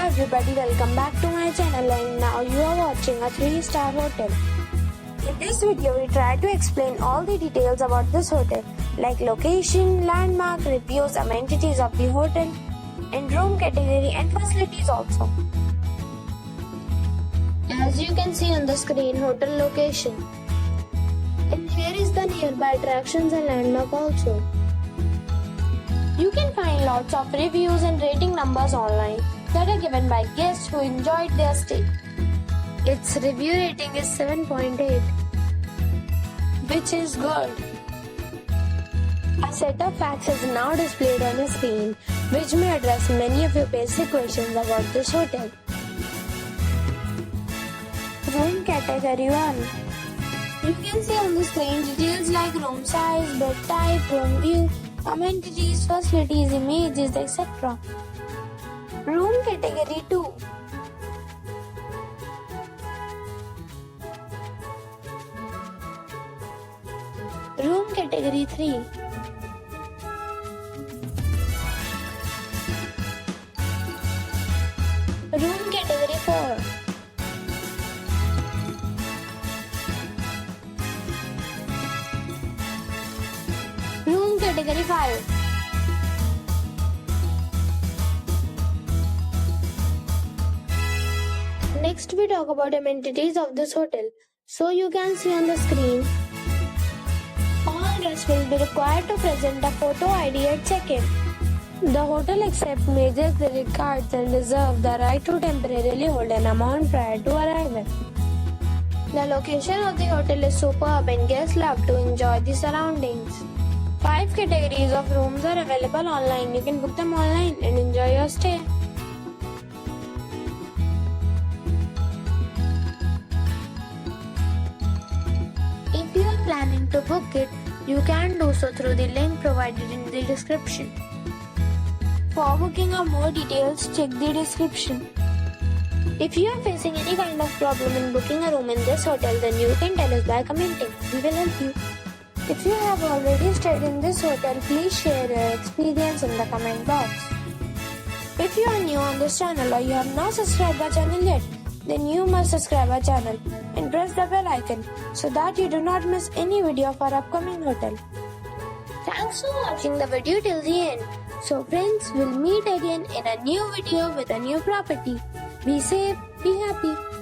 everybody, welcome back to my channel, and now you are watching a 3-star hotel. In this video, we try to explain all the details about this hotel, like location, landmark, reviews, amenities of the hotel, and room category and facilities also. As you can see on the screen, hotel location. And here is the nearby attractions and landmark also. You can find lots of reviews and rating numbers online that are given by guests who enjoyed their stay. Its review rating is 7.8, which is good. A set of facts is now displayed on the screen, which may address many of your basic questions about this hotel. Room category 1. You can see on the screen details like room size, bed type, room view, amenities, facilities, images, etc. Room category 2. Room category 3. Room category 4. Room category 5. Next we talk about amenities of this hotel. So you can see on the screen, all guests will be required to present a photo ID at check-in. The hotel accepts major credit cards and reserves the right to temporarily hold an amount prior to arrival. The location of the hotel is superb and guests love to enjoy the surroundings. 5 categories of rooms are available online. You can book them online and enjoy your stay. If you are planning to book it, you can do so through the link provided in the description. For booking or more details, check the description. If you are facing any kind of problem in booking a room in this hotel, then you can tell us by commenting. We will help you. If you have already stayed in this hotel, please share your experience in the comment box. If you are new on this channel or you have not subscribed our channel yet, then you must subscribe our channel and press the bell icon so that you do not miss any video of our upcoming hotel. Thanks for watching the video till the end. So friends, we'll meet again in a new video with a new property. Be safe, be happy.